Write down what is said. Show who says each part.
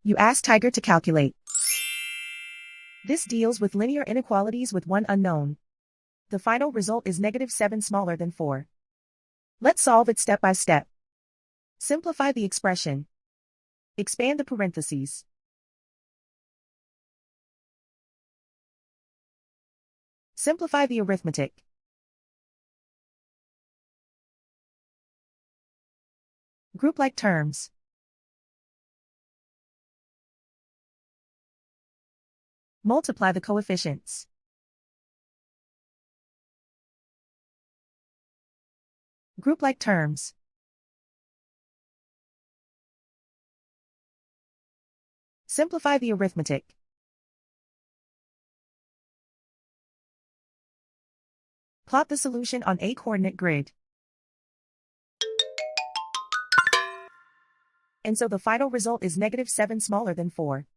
Speaker 1: You ask Tiger to calculate. This deals with linear inequalities with one unknown. The final result is -7 smaller than 4. Let's solve it step by step. Simplify the expression. Expand the parentheses. Simplify the arithmetic. Group like terms. Multiply the coefficients. Group like terms. Simplify the arithmetic. Plot the solution on a coordinate grid. And so the final result is -7 smaller than 4.